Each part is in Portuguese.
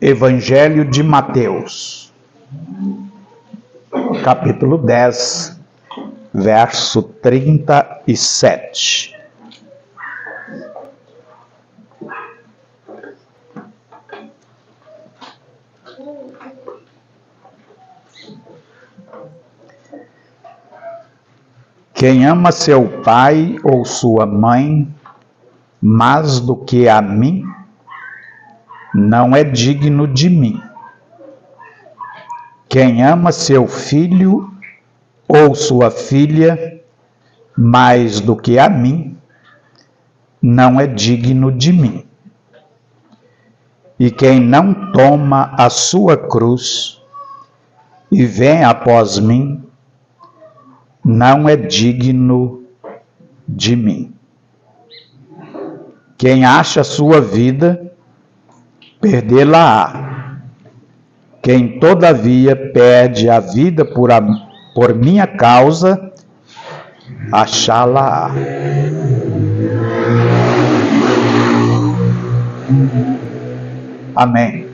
Evangelho de Mateus, capítulo 10, verso 37. Quem ama seu pai ou sua mãe mais do que a mim, não é digno de mim. Quem ama seu filho ou sua filha mais do que a mim, não é digno de mim. E quem não toma a sua cruz e vem após mim, não é digno de mim. Quem acha a sua vida, perdê-la-á. Quem, todavia, perde a vida por minha causa, achá-la-á. Amém.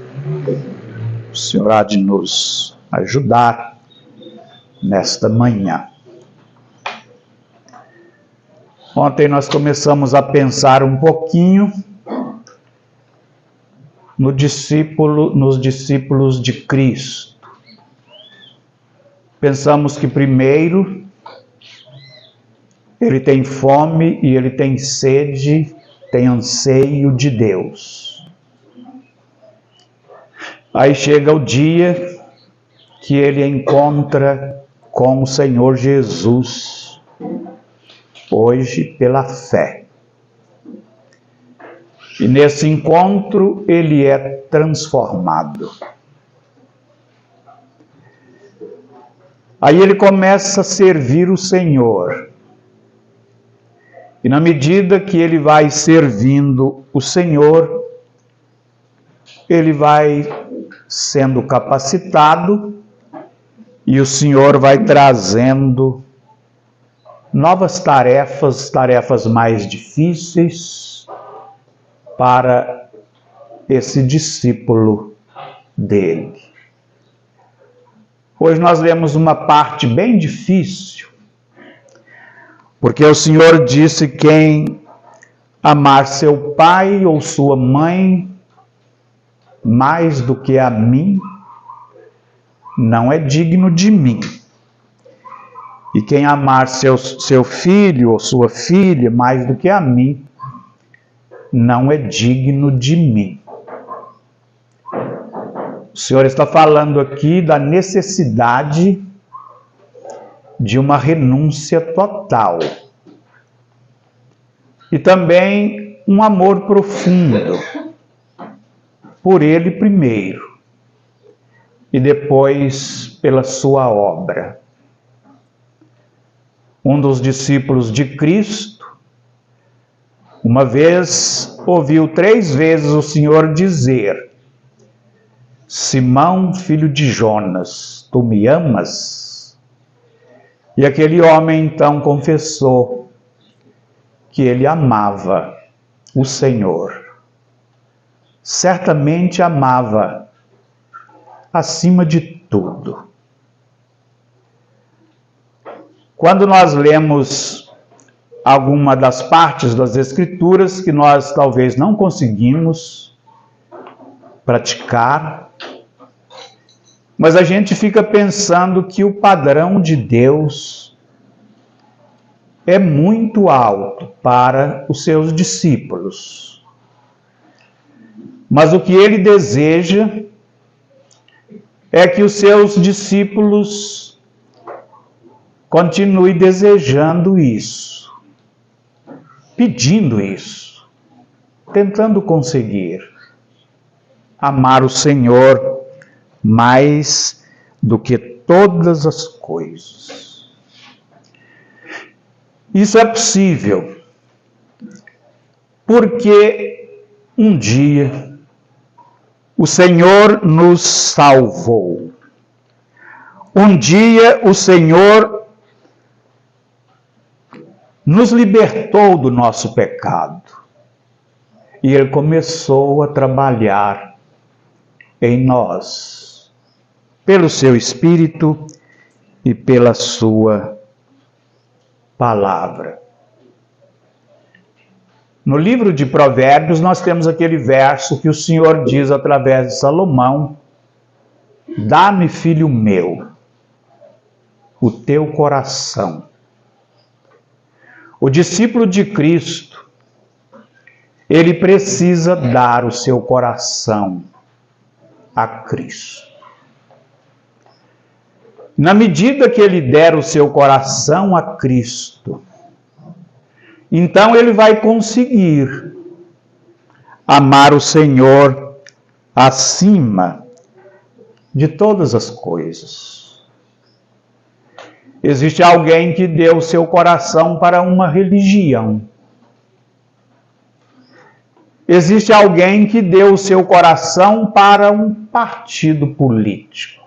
O Senhor há de nos ajudar nesta manhã. Ontem nós começamos a pensar um pouquinho nos discípulos de Cristo. Pensamos que primeiro ele tem fome e ele tem sede, tem anseio de Deus. Aí chega o dia que ele encontra com o Senhor Jesus, hoje pela fé. E nesse encontro ele é transformado. Aí ele começa a servir o Senhor. E na medida que ele vai servindo o Senhor, ele vai sendo capacitado e o Senhor vai trazendo novas tarefas mais difíceis para esse discípulo dele. Hoje nós lemos uma parte bem difícil, porque o Senhor disse: quem amar seu pai ou sua mãe mais do que a mim, não é digno de mim. E quem amar seu filho ou sua filha mais do que a mim, não é digno de mim. O Senhor está falando aqui da necessidade de uma renúncia total. E também um amor profundo por Ele primeiro e depois pela sua obra. Um dos discípulos de Cristo, uma vez ouviu 3 vezes o Senhor dizer: Simão, filho de Jonas, tu me amas? E aquele homem então confessou que ele amava o Senhor. Certamente amava acima de tudo. Quando nós lemos alguma das partes das Escrituras que nós talvez não conseguimos praticar, mas a gente fica pensando que o padrão de Deus é muito alto para os seus discípulos. Mas o que ele deseja é que os seus discípulos continuem desejando isso, pedindo isso, tentando conseguir amar o Senhor mais do que todas as coisas. Isso é possível porque um dia o Senhor nos salvou. Um dia o Senhor nos libertou do nosso pecado. E Ele começou a trabalhar em nós, pelo seu Espírito e pela sua palavra. No livro de Provérbios, nós temos aquele verso que o Senhor diz através de Salomão: dá-me, filho meu, o teu coração. O discípulo de Cristo, ele precisa dar o seu coração a Cristo. Na medida que ele der o seu coração a Cristo, então ele vai conseguir amar o Senhor acima de todas as coisas. Existe alguém que deu o seu coração para uma religião. Existe alguém que deu o seu coração para um partido político.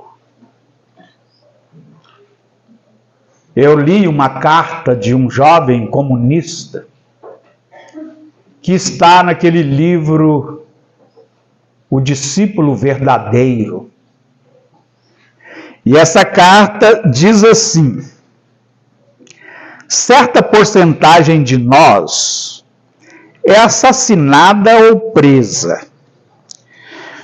Eu li uma carta de um jovem comunista que está naquele livro O Discípulo Verdadeiro. E essa carta diz assim: certa porcentagem de nós é assassinada ou presa.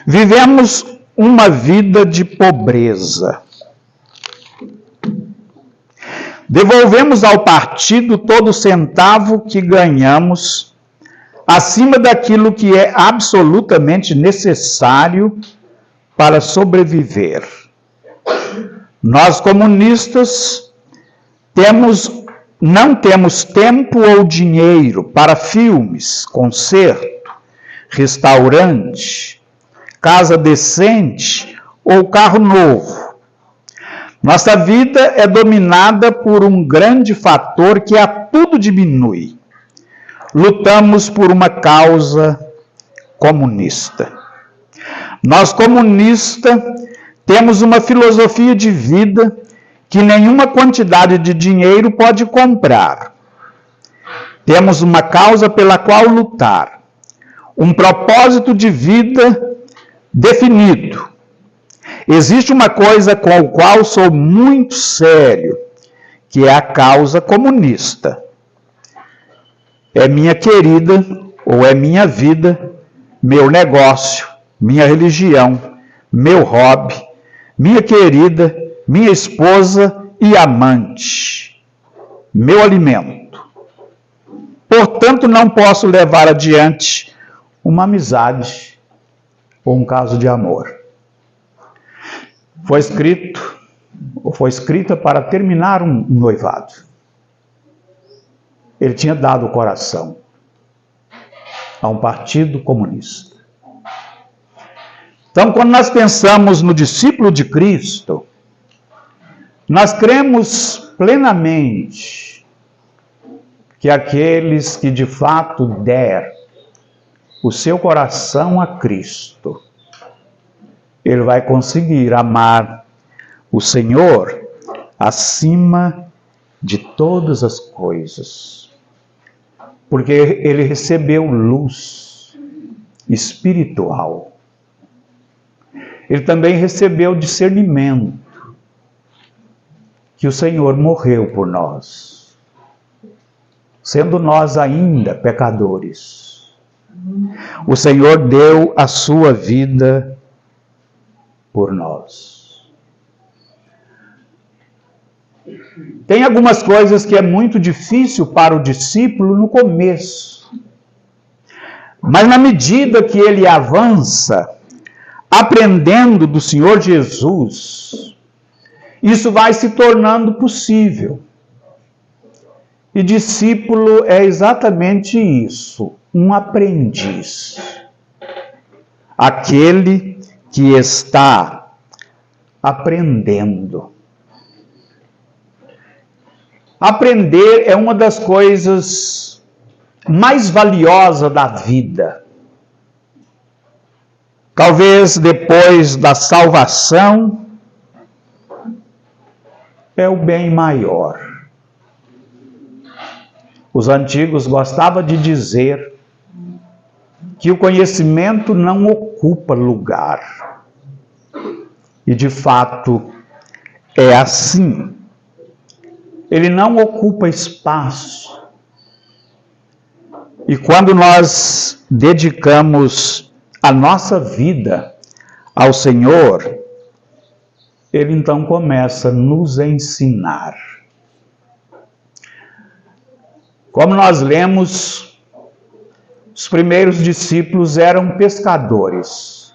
Vivemos uma vida de pobreza. Devolvemos ao partido todo centavo que ganhamos, acima daquilo que é absolutamente necessário para sobreviver. Nós, comunistas, não temos tempo ou dinheiro para filmes, concerto, restaurante, casa decente ou carro novo. Nossa vida é dominada por um grande fator que a tudo diminui. Lutamos por uma causa comunista. Nós, comunistas, temos uma filosofia de vida que nenhuma quantidade de dinheiro pode comprar. Temos uma causa pela qual lutar, um propósito de vida definido. Existe uma coisa com a qual sou muito sério, que é a causa comunista. É minha querida, ou é minha vida, meu negócio, minha religião, meu hobby, minha querida, minha esposa e amante, meu alimento. Portanto, não posso levar adiante uma amizade ou um caso de amor. Foi escrita para terminar um noivado. Ele tinha dado o coração a um partido comunista. Então, quando nós pensamos no discípulo de Cristo, nós cremos plenamente que aqueles que de fato der o seu coração a Cristo, ele vai conseguir amar o Senhor acima de todas as coisas. Porque ele recebeu luz espiritual. Ele também recebeu discernimento, que o Senhor morreu por nós, sendo nós ainda pecadores. O Senhor deu a sua vida por nós. Tem algumas coisas que é muito difícil para o discípulo no começo, mas na medida que ele avança, aprendendo do Senhor Jesus, isso vai se tornando possível. E discípulo é exatamente isso, um aprendiz. Aquele que está aprendendo. Aprender é uma das coisas mais valiosas da vida. Talvez depois da salvação, é o bem maior. Os antigos gostavam de dizer que o conhecimento não ocupa lugar. E de fato é assim. Ele não ocupa espaço. E quando nós dedicamos a nossa vida ao Senhor, Ele então começa a nos ensinar. Como nós lemos, os primeiros discípulos eram pescadores.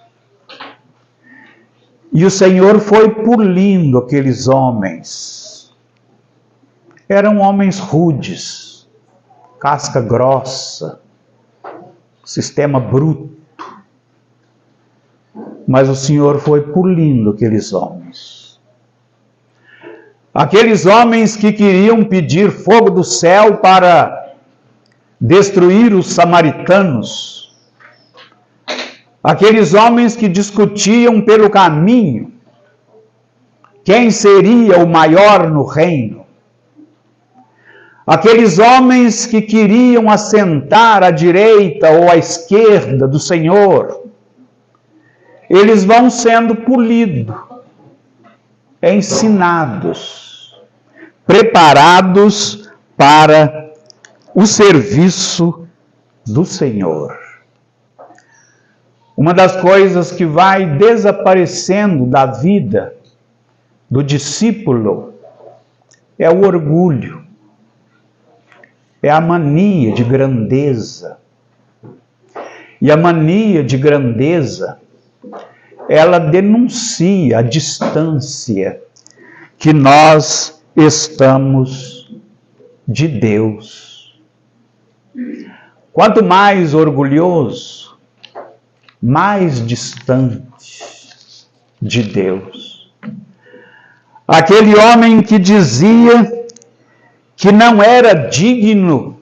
E o Senhor foi polindo aqueles homens. Eram homens rudes, casca grossa, sistema bruto. Mas o Senhor foi polindo aqueles homens. Aqueles homens que queriam pedir fogo do céu para destruir os samaritanos. Aqueles homens que discutiam pelo caminho quem seria o maior no reino. Aqueles homens que queriam assentar à direita ou à esquerda do Senhor. Eles vão sendo polidos, ensinados, preparados para o serviço do Senhor. Uma das coisas que vai desaparecendo da vida do discípulo é o orgulho, é a mania de grandeza. E a mania de grandeza, ela denuncia a distância que nós estamos de Deus. Quanto mais orgulhoso, mais distante de Deus. Aquele homem que dizia que não era digno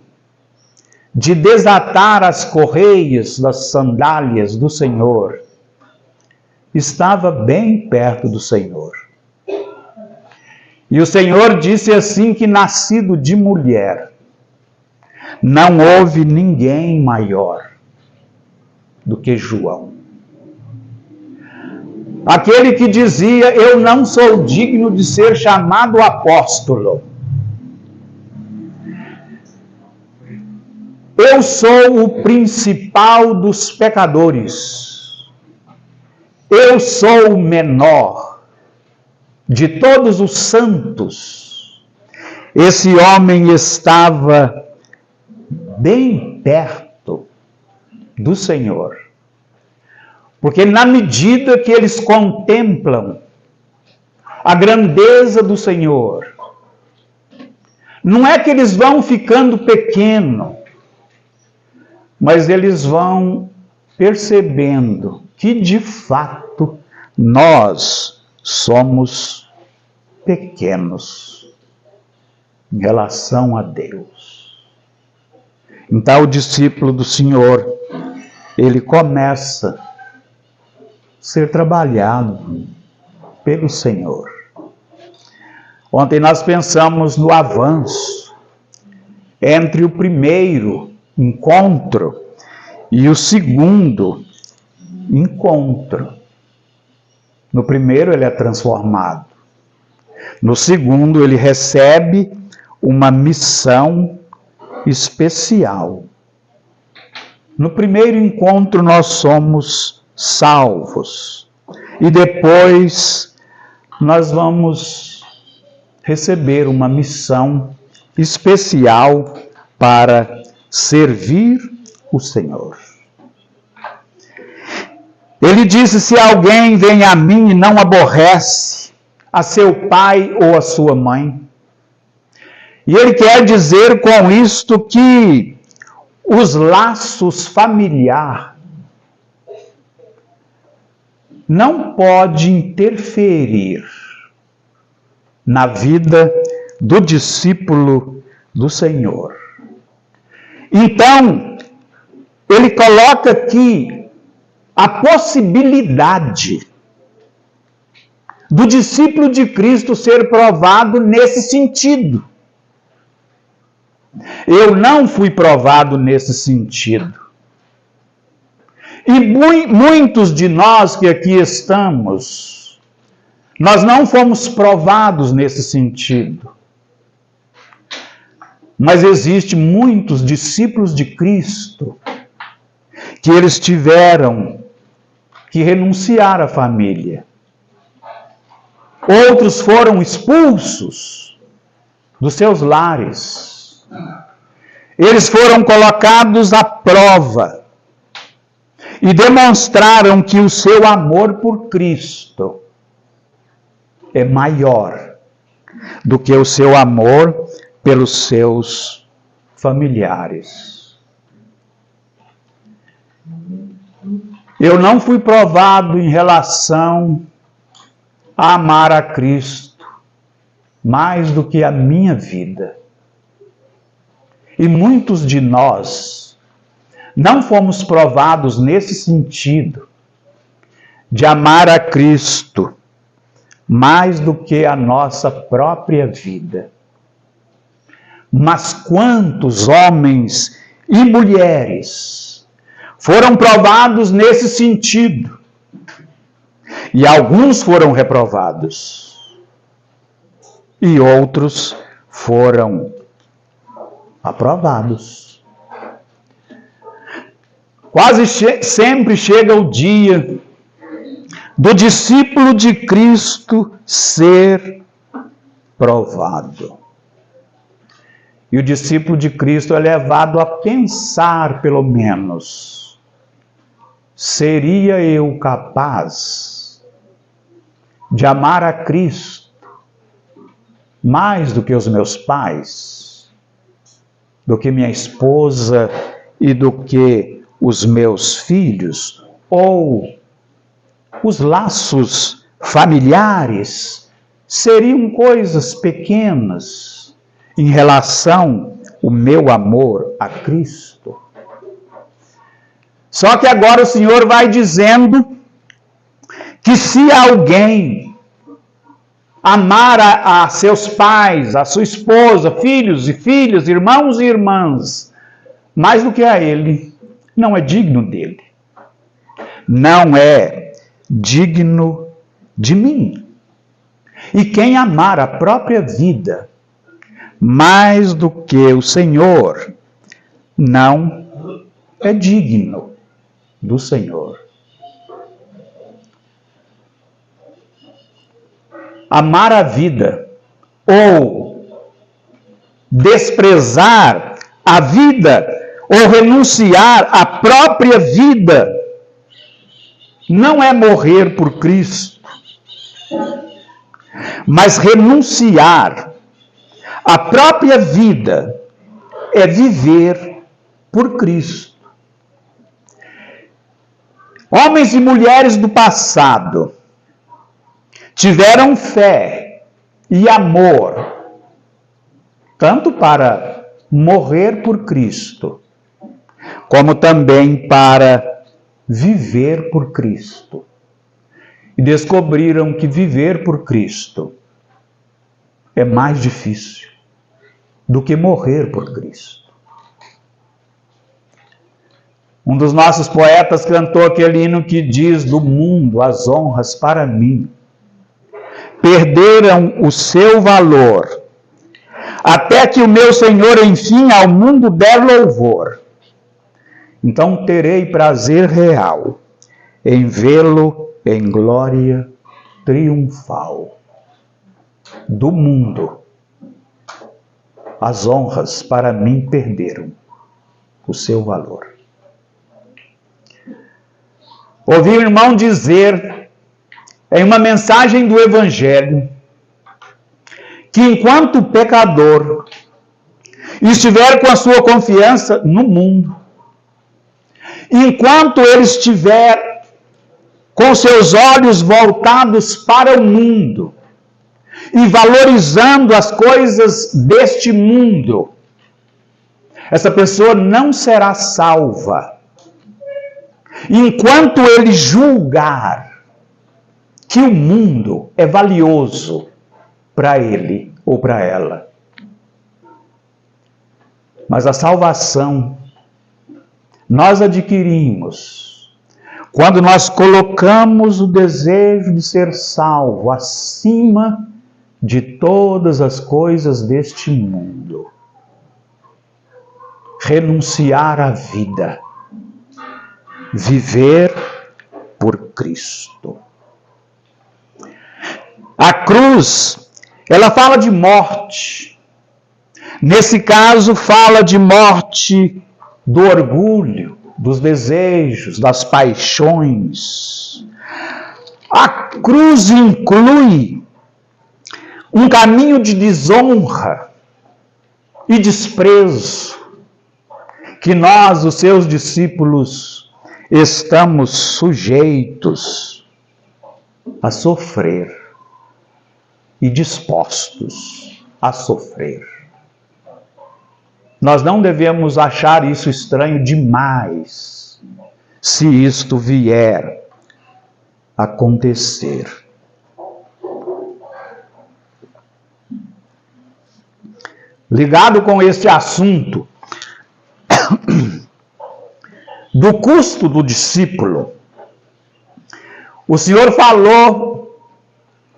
de desatar as correias das sandálias do Senhor, estava bem perto do Senhor. E o Senhor disse assim que, nascido de mulher, não houve ninguém maior do que João. Aquele que dizia, eu não sou digno de ser chamado apóstolo. Eu sou o principal dos pecadores. Eu sou o menor de todos os santos. Esse homem estava bem perto do Senhor. Porque na medida que eles contemplam a grandeza do Senhor, não é que eles vão ficando pequenos, mas eles vão percebendo que de fato nós somos pequenos em relação a Deus. Então o discípulo do Senhor, ele começa a ser trabalhado pelo Senhor. Ontem nós pensamos no avanço entre o primeiro encontro e o segundo encontro. No primeiro ele é transformado. No segundo ele recebe uma missão especial. No primeiro encontro nós somos salvos. E depois nós vamos receber uma missão especial para servir o Senhor. Ele disse, se alguém vem a mim e não aborrece a seu pai ou a sua mãe. E ele quer dizer com isto que os laços familiares não podem interferir na vida do discípulo do Senhor. Então, ele coloca aqui a possibilidade do discípulo de Cristo ser provado nesse sentido. Eu não fui provado nesse sentido. E muitos de nós que aqui estamos, Nós não fomos provados nesse sentido. Mas existem muitos discípulos de Cristo que eles tiveram que renunciar à família. Outros foram expulsos dos seus lares. Eles foram colocados à prova e demonstraram que o seu amor por Cristo é maior do que o seu amor pelos seus familiares. Eu não fui provado em relação a amar a Cristo mais do que a minha vida. E muitos de nós não fomos provados nesse sentido de amar a Cristo mais do que a nossa própria vida. Mas quantos homens e mulheres foram provados nesse sentido? E alguns foram reprovados. E outros foram aprovados. Quase sempre chega o dia do discípulo de Cristo ser provado. E o discípulo de Cristo é levado a pensar, pelo menos, seria eu capaz de amar a Cristo mais do que os meus pais, do que minha esposa e do que os meus filhos, ou os laços familiares seriam coisas pequenas em relação ao meu amor a Cristo? Só que agora o Senhor vai dizendo que se alguém amar a seus pais, a sua esposa, filhos e filhas, irmãos e irmãs, mais do que a Ele, não é digno dele. Não é digno de mim. E quem amar a própria vida mais do que o Senhor, não é digno do Senhor. Amar a vida ou desprezar a vida ou renunciar à própria vida não é morrer por Cristo, mas renunciar à própria vida é viver por Cristo. Homens e mulheres do passado tiveram fé e amor, tanto para morrer por Cristo, como também para viver por Cristo. E descobriram que viver por Cristo é mais difícil do que morrer por Cristo. Um dos nossos poetas cantou aquele hino que diz: do mundo as honras para mim perderam o seu valor, até que o meu Senhor enfim ao mundo der louvor. Então terei prazer real em vê-lo em glória triunfal. Do mundo as honras para mim perderam o seu valor. Ouvi o irmão dizer em uma mensagem do Evangelho que enquanto o pecador estiver com a sua confiança no mundo, enquanto ele estiver com seus olhos voltados para o mundo e valorizando as coisas deste mundo, essa pessoa não será salva. Enquanto ele julgar que o mundo é valioso para ele ou para ela. Mas a salvação nós adquirimos Quando nós colocamos o desejo de ser salvo acima de todas as coisas deste mundo, renunciar à vida, viver por Cristo. A cruz, ela fala de morte. Nesse caso, fala de morte do orgulho, dos desejos, das paixões. A cruz inclui um caminho de desonra e desprezo que nós, os seus discípulos, estamos sujeitos a sofrer e dispostos a sofrer. Nós não devemos achar isso estranho demais, se isto vier a acontecer. Ligado com este assunto do custo do discípulo, o Senhor falou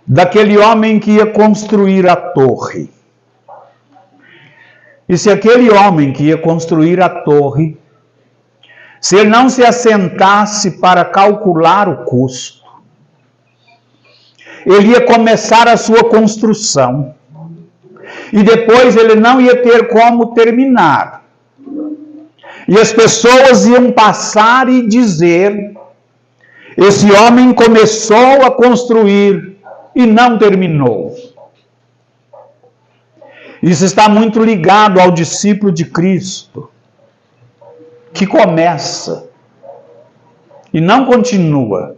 daquele homem que ia construir a torre. E se aquele homem que ia construir a torre, se ele não se assentasse para calcular o custo, ele ia começar a sua construção e depois ele não ia ter como terminar. E as pessoas iam passar e dizer: esse homem começou a construir e não terminou. Isso está muito ligado ao discípulo de Cristo, que começa e não continua.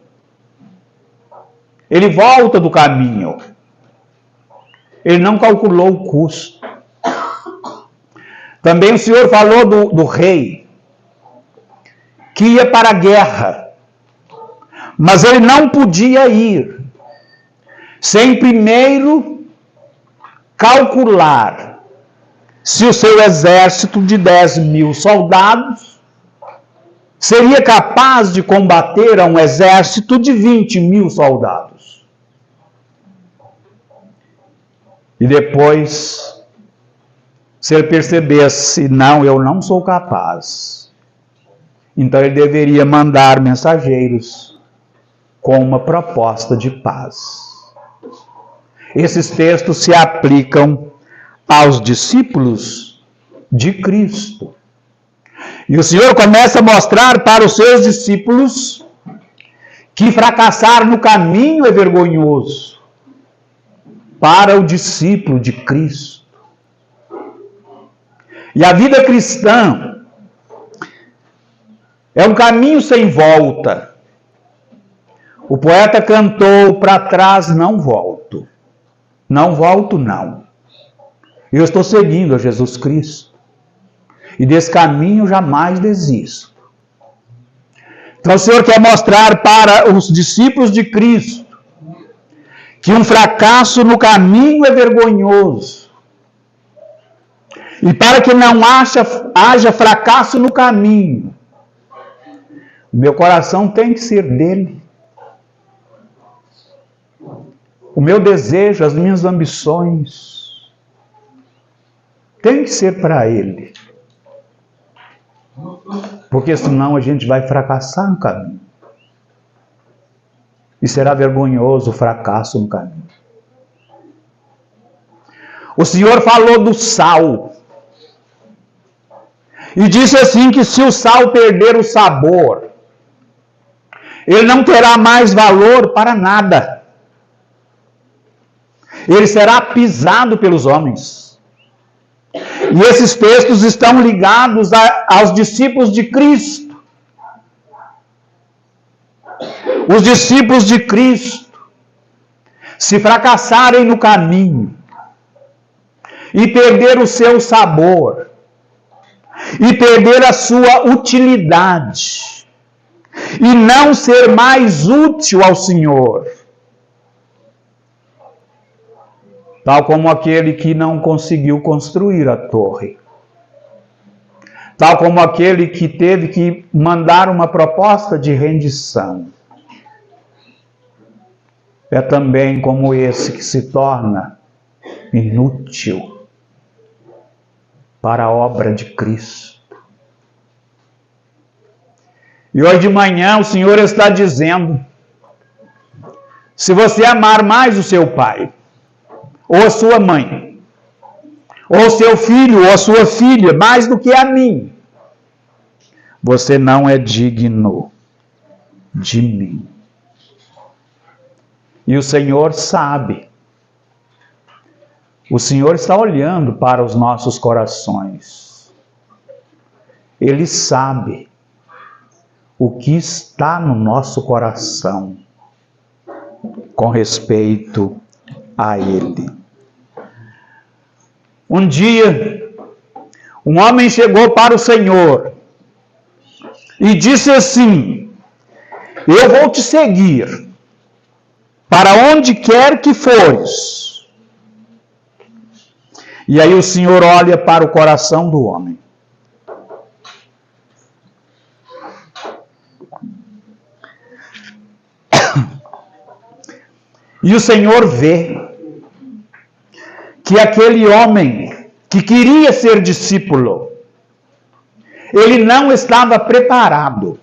Ele volta do caminho. Ele não calculou o custo. Também o Senhor falou do rei, que ia para a guerra, mas ele não podia ir sem primeiro calcular se o seu exército de 10.000 soldados seria capaz de combater a um exército de 20.000 soldados. E depois, se ele percebesse, não, eu não sou capaz, então ele deveria mandar mensageiros com uma proposta de paz. Esses textos se aplicam aos discípulos de Cristo. E o Senhor começa a mostrar para os seus discípulos que fracassar no caminho é vergonhoso para o discípulo de Cristo. E a vida cristã é um caminho sem volta. O poeta cantou: para trás não volto. Não volto, não. Eu estou seguindo a Jesus Cristo. E desse caminho jamais desisto. Então o Senhor quer mostrar para os discípulos de Cristo que um fracasso no caminho é vergonhoso. E para que não haja fracasso no caminho, o meu coração tem que ser dele. O meu desejo, as minhas ambições, tem que ser para ele. Porque senão a gente vai fracassar no caminho. E será vergonhoso o fracasso no caminho. O Senhor falou do sal. E disse assim que se o sal perder o sabor, ele não terá mais valor para nada. Ele será pisado pelos homens. E esses textos estão ligados aos discípulos de Cristo. Os discípulos de Cristo, se fracassarem no caminho e perder o seu sabor e perder a sua utilidade e não ser mais útil ao Senhor, tal como aquele que não conseguiu construir a torre, tal como aquele que teve que mandar uma proposta de rendição. É também como esse que se torna inútil para a obra de Cristo. E hoje de manhã o Senhor está dizendo: se você amar mais o seu pai, ou a sua mãe, ou seu filho, ou a sua filha, mais do que a mim, você não é digno de mim. E o Senhor sabe. O Senhor está olhando para os nossos corações. Ele sabe o que está no nosso coração com respeito a Ele. Um dia, um homem chegou para o Senhor e disse assim: eu vou te seguir para onde quer que fores. E aí o Senhor olha para o coração do homem. E o Senhor vê que aquele homem que queria ser discípulo, ele não estava preparado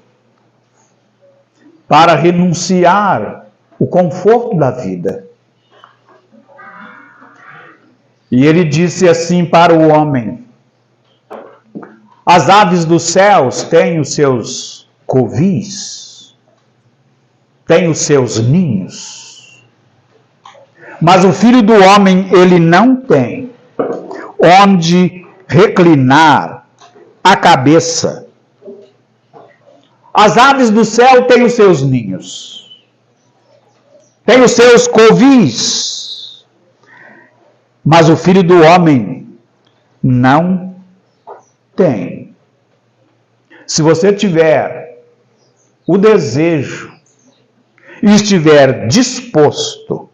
para renunciar o conforto da vida. E ele disse assim para o homem: as aves dos céus têm os seus covis, têm os seus ninhos, mas o Filho do Homem, ele não tem onde reclinar a cabeça. As aves do céu têm os seus ninhos, têm os seus covis, mas o Filho do Homem não tem. Se você tiver o desejo e estiver disposto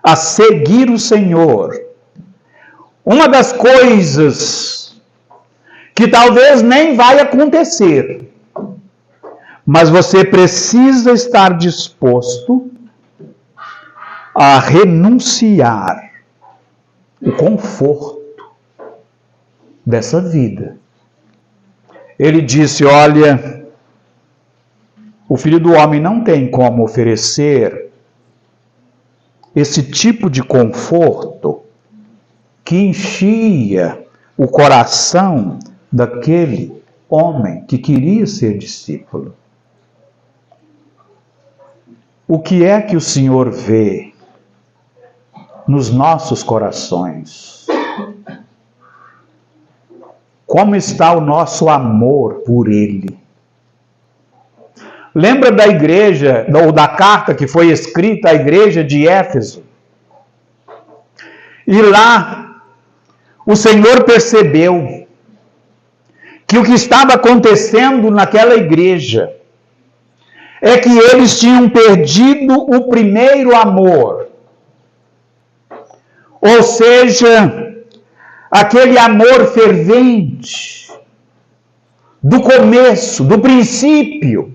a seguir o Senhor, uma das coisas que talvez nem vai acontecer, mas você precisa estar disposto a renunciar o conforto dessa vida. Ele disse: olha, o Filho do Homem não tem como oferecer esse tipo de conforto que enchia o coração daquele homem que queria ser discípulo. O que é que o Senhor vê nos nossos corações? Como está o nosso amor por Ele? Lembra da igreja, ou da carta que foi escrita à igreja de Éfeso? E lá, o Senhor percebeu que o que estava acontecendo naquela igreja é que eles tinham perdido o primeiro amor. Ou seja, aquele amor fervente do começo, do princípio.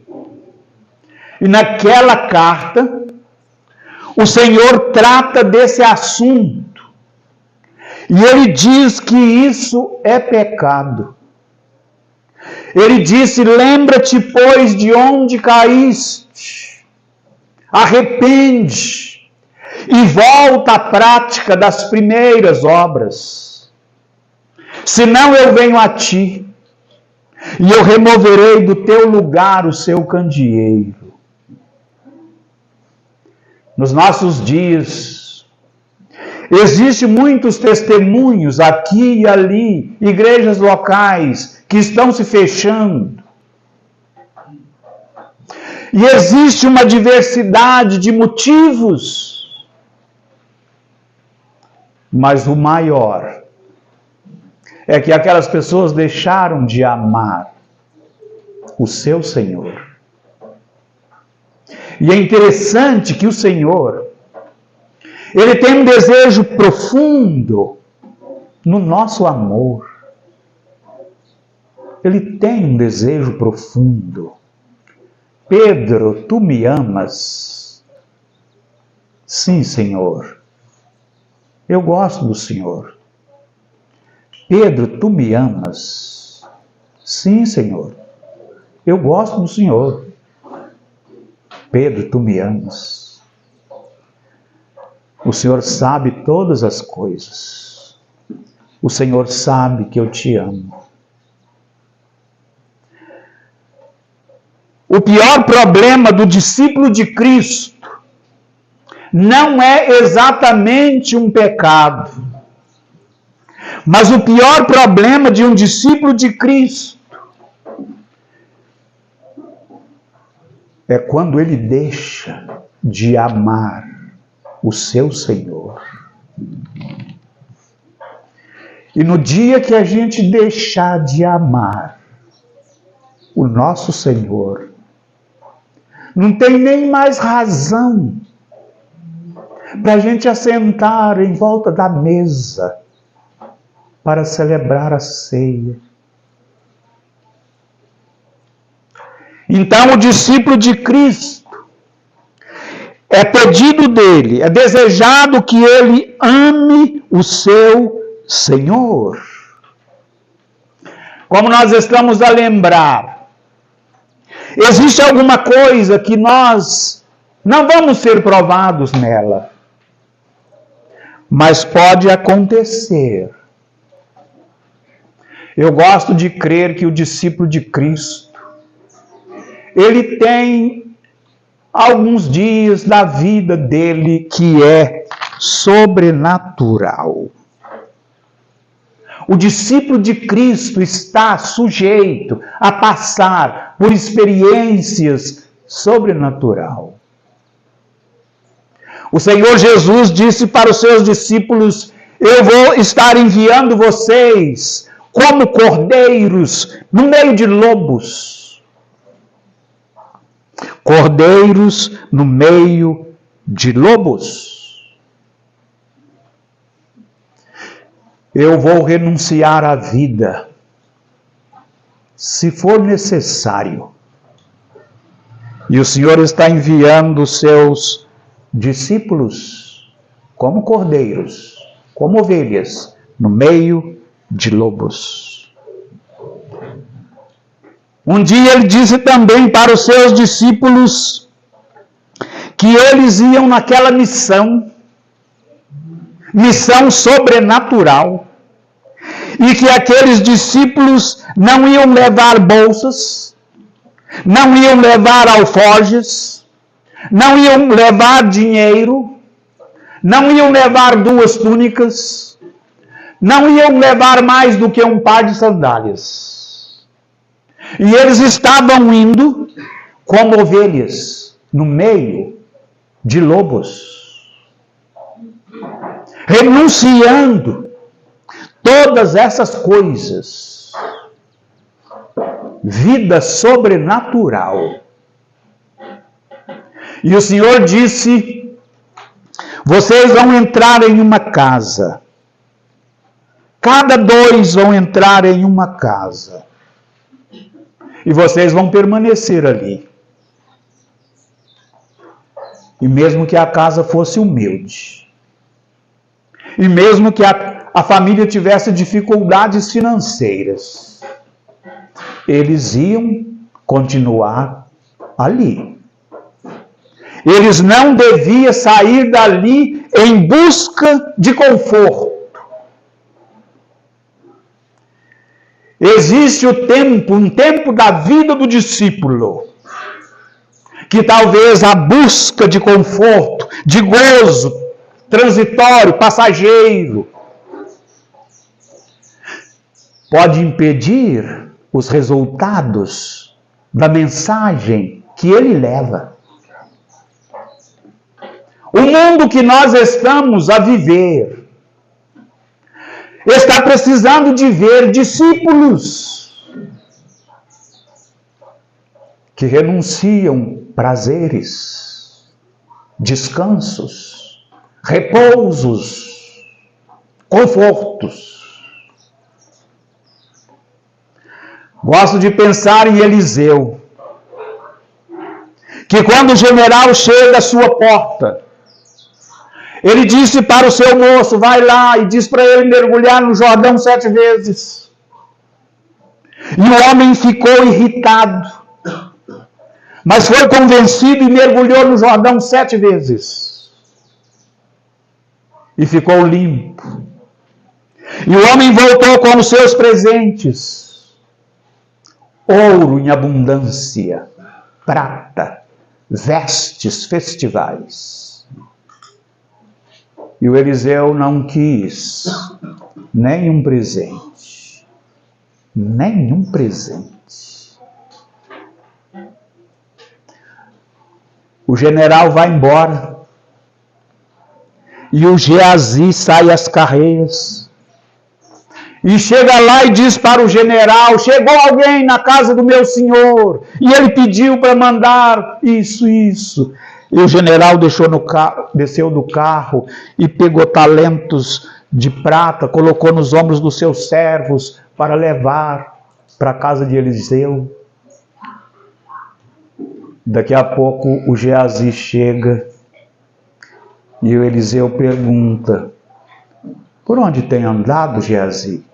E naquela carta, o Senhor trata desse assunto. E ele diz que isso é pecado. Ele disse: lembra-te, pois, de onde caíste, arrepende e volta à prática das primeiras obras. Senão eu venho a ti e eu removerei do teu lugar o seu candeeiro. Nos nossos dias, existem muitos testemunhos aqui e ali, igrejas locais que estão se fechando. E existe uma diversidade de motivos, mas o maior é que aquelas pessoas deixaram de amar o seu Senhor. E é interessante que o Senhor, Ele tem um desejo profundo no nosso amor. ele tem um desejo profundo. Pedro, tu me amas? Sim, Senhor. Eu gosto do Senhor. Pedro, tu me amas? Sim, Senhor. Eu gosto do Senhor. Pedro, tu me amas? O Senhor sabe todas as coisas. O Senhor sabe que eu te amo. O pior problema do discípulo de Cristo não é exatamente um pecado, mas o pior problema de um discípulo de Cristo é quando ele deixa de amar o seu Senhor. E no dia que a gente deixar de amar o nosso Senhor, não tem nem mais razão para a gente assentar em volta da mesa para celebrar a ceia. Então, o discípulo de Cristo, é pedido dele, é desejado que ele ame o seu Senhor. Como nós estamos a lembrar, existe alguma coisa que nós não vamos ser provados nela, mas pode acontecer. Eu gosto de crer que o discípulo de Cristo, ele tem alguns dias da vida dele que é sobrenatural. O discípulo de Cristo está sujeito a passar por experiências sobrenaturais. O Senhor Jesus disse para os seus discípulos: eu vou estar enviando vocês como cordeiros no meio de lobos. Cordeiros no meio de lobos. Eu vou renunciar à vida, se for necessário. E o Senhor está enviando os seus discípulos como cordeiros, como ovelhas, no meio de lobos. Um dia ele disse também para os seus discípulos que eles iam naquela missão sobrenatural, e que aqueles discípulos não iam levar bolsas, não iam levar alforjes, não iam levar dinheiro, não iam levar 2 túnicas, não iam levar mais do que um par de sandálias. E eles estavam indo como ovelhas no meio de lobos, renunciando todas essas coisas. Vida sobrenatural. E o Senhor disse: vocês vão entrar em uma casa. Cada 2 vão entrar em uma casa. E vocês vão permanecer ali. E mesmo que a casa fosse humilde, e mesmo que a família tivesse dificuldades financeiras, eles iam continuar ali. Eles não deviam sair dali em busca de conforto. Existe um tempo da vida do discípulo, que talvez a busca de conforto, de gozo transitório, passageiro, pode impedir os resultados da mensagem que ele leva. O mundo que nós estamos a viver está precisando de ver discípulos que renunciam prazeres, descansos, repousos, confortos, Gosto de pensar em Eliseu, que quando o general chega à sua porta, ele disse para o seu moço, vai lá, e diz para ele mergulhar no Jordão 7 vezes. E o homem ficou irritado, mas foi convencido e mergulhou no Jordão 7 vezes. E ficou limpo. E o homem voltou com os seus presentes. Ouro em abundância, prata, vestes festivais. E o Eliseu não quis nenhum presente. Nenhum presente. O general vai embora. E o Geazi sai às carreiras. E chega lá e diz para o general, chegou alguém na casa do meu senhor, e ele pediu para mandar isso. E o general desceu do carro e pegou talentos de prata, colocou nos ombros dos seus servos para levar para a casa de Eliseu. Daqui a pouco o Geazi chega e o Eliseu pergunta, por onde tem andado, Geazi?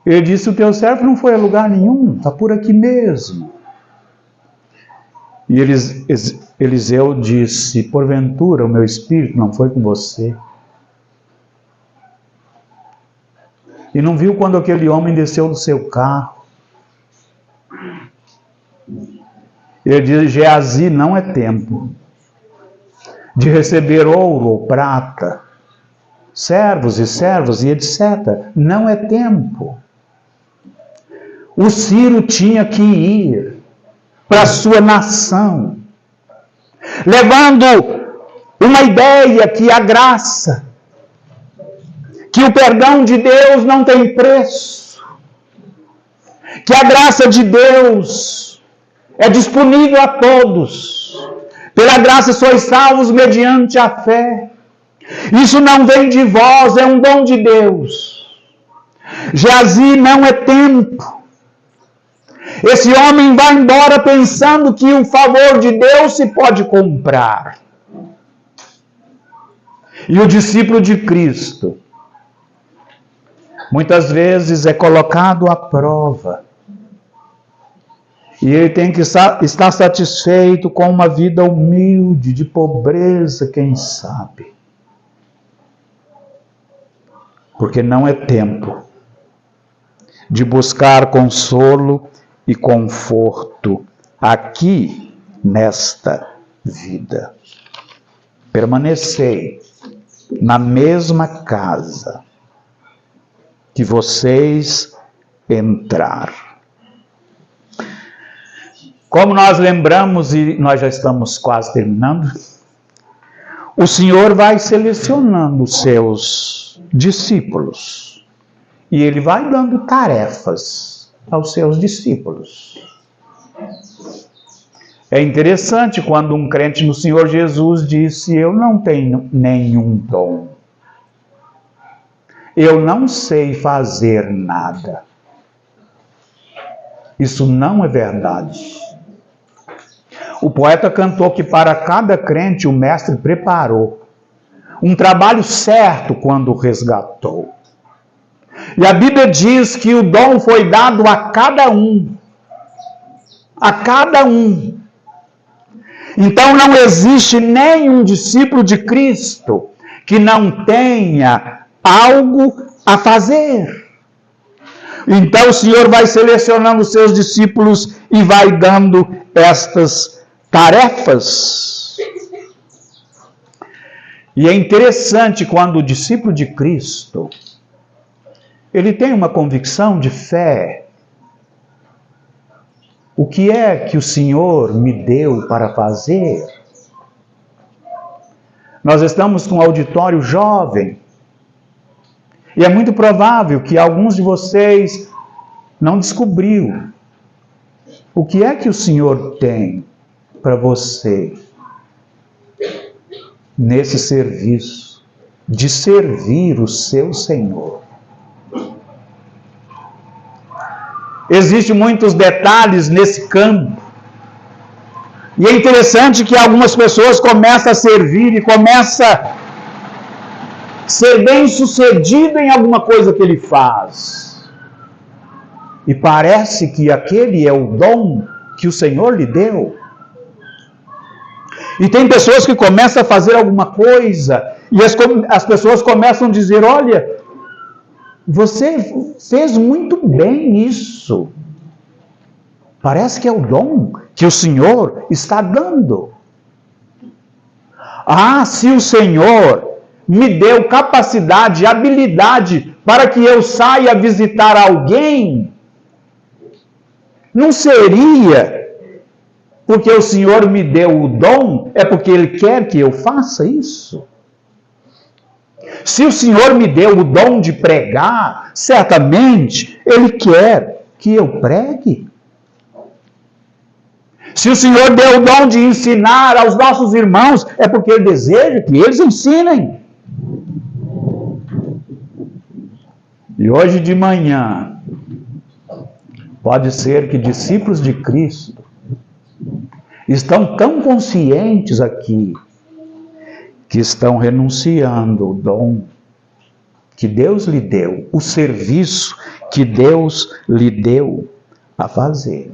Ele disse, o teu servo não foi a lugar nenhum, está por aqui mesmo. E Eliseu disse, porventura o meu espírito não foi com você? E não viu quando aquele homem desceu do seu carro? Ele diz, Geazi, não é tempo de receber ouro ou prata, servos e etc. Não é tempo. O Ciro tinha que ir para a sua nação, levando uma ideia que a graça, que o perdão de Deus não tem preço, que a graça de Deus é disponível a todos. Pela graça sois salvos mediante a fé. Isso não vem de vós, é um dom de Deus. Geazi, não é tempo. Esse homem vai embora pensando que o favor de Deus se pode comprar. E o discípulo de Cristo, muitas vezes é colocado à prova. E ele tem que estar satisfeito com uma vida humilde, de pobreza, quem sabe. Porque não é tempo de buscar consolo e conforto aqui nesta vida. Permanecei na mesma casa que vocês entraram. Como nós lembramos, e nós já estamos quase terminando, o Senhor vai selecionando os seus discípulos e Ele vai dando tarefas aos seus discípulos. É interessante quando um crente no Senhor Jesus disse, eu não tenho nenhum dom. Eu não sei fazer nada. Isso não é verdade. O poeta cantou que para cada crente o mestre preparou um trabalho certo quando o resgatou. E a Bíblia diz que o dom foi dado a cada um. A cada um. Então não existe nenhum discípulo de Cristo que não tenha algo a fazer. Então o Senhor vai selecionando os seus discípulos e vai dando estas tarefas. E é interessante quando o discípulo de Cristo, ele tem uma convicção de fé. O que é que o Senhor me deu para fazer? Nós estamos com um auditório jovem. E é muito provável que alguns de vocês não descobriu o que é que o Senhor tem para você nesse serviço de servir o seu Senhor. Existem muitos detalhes nesse campo. E é interessante que algumas pessoas começam a servir e começam a ser bem-sucedido em alguma coisa que ele faz. E parece que aquele é o dom que o Senhor lhe deu. E tem pessoas que começam a fazer alguma coisa e as pessoas começam a dizer: olha, você fez muito bem isso. Parece que é o dom que o Senhor está dando. Ah, se o Senhor me deu capacidade, habilidade para que eu saia visitar alguém, não seria porque o Senhor me deu o dom, é porque Ele quer que eu faça isso? Se o Senhor me deu o dom de pregar, certamente Ele quer que eu pregue. Se o Senhor deu o dom de ensinar aos nossos irmãos, é porque Ele deseja que eles ensinem. E hoje de manhã, pode ser que discípulos de Cristo estão tão conscientes aqui que estão renunciando o dom que Deus lhe deu, o serviço que Deus lhe deu a fazer.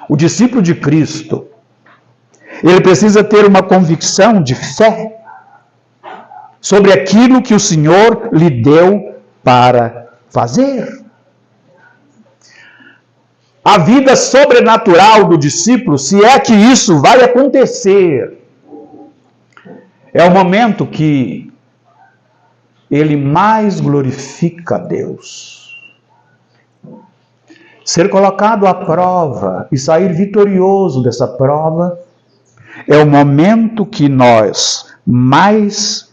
O discípulo de Cristo, ele precisa ter uma convicção de fé sobre aquilo que o Senhor lhe deu para fazer. A vida sobrenatural do discípulo, se é que isso vai acontecer, é o momento que ele mais glorifica a Deus. Ser colocado à prova e sair vitorioso dessa prova é o momento que nós mais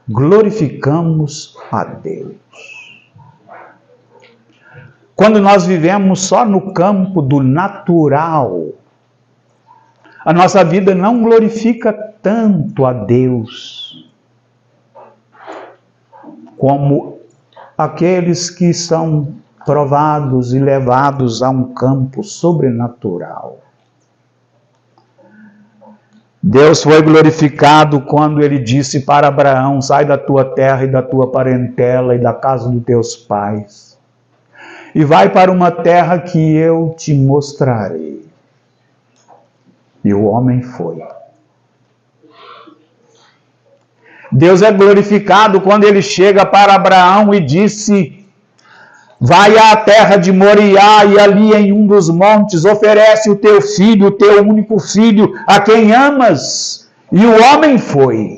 glorificamos a Deus. Quando nós vivemos só no campo do natural, a nossa vida não glorifica tanto a Deus como aqueles que são provados e levados a um campo sobrenatural. Deus foi glorificado quando Ele disse para Abraão: sai da tua terra e da tua parentela e da casa dos teus pais, e vai para uma terra que eu te mostrarei. E o homem foi. Deus é glorificado quando Ele chega para Abraão e disse: vai à terra de Moriá e ali em um dos montes oferece o teu filho, o teu único filho, a quem amas. E o homem foi.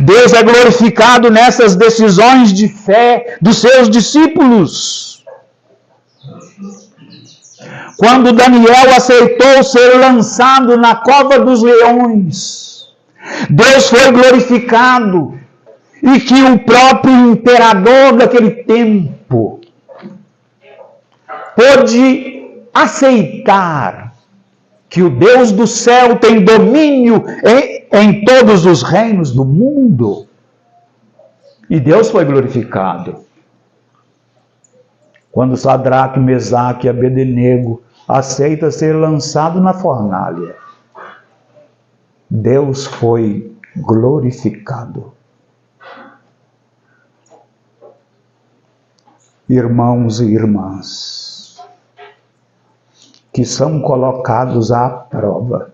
Deus é glorificado nessas decisões de fé dos seus discípulos. Quando Daniel aceitou ser lançado na cova dos leões, Deus foi glorificado. E que o próprio imperador daquele tempo pôde aceitar que o Deus do céu tem domínio em todos os reinos do mundo. E Deus foi glorificado. Quando Sadraque, Mesaque e Abednego aceita ser lançado na fornalha, Deus foi glorificado. Irmãos e irmãs, que são colocados à prova,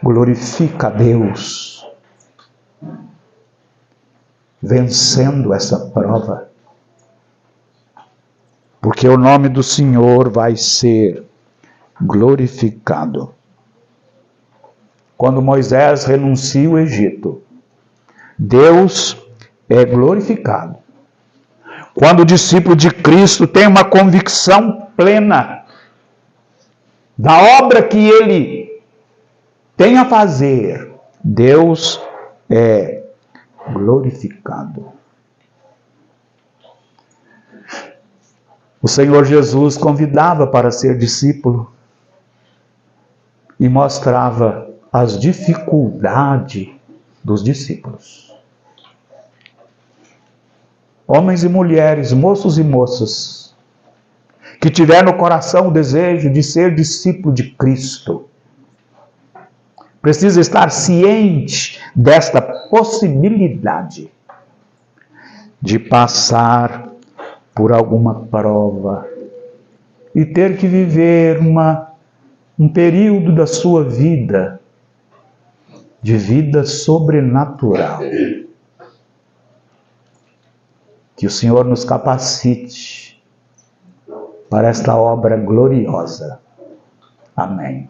glorifica a Deus, vencendo essa prova, porque o nome do Senhor vai ser glorificado. Quando Moisés renuncia o Egito, Deus é glorificado. Quando o discípulo de Cristo tem uma convicção plena da obra que ele tem a fazer, Deus é glorificado. O Senhor Jesus convidava para ser discípulo e mostrava as dificuldades dos discípulos. homens e mulheres, moços e moças, que tiver no coração o desejo de ser discípulo de Cristo, precisa estar ciente desta possibilidade de passar por alguma prova e ter que viver um período da sua vida de vida sobrenatural. Que o Senhor nos capacite para esta obra gloriosa. Amém.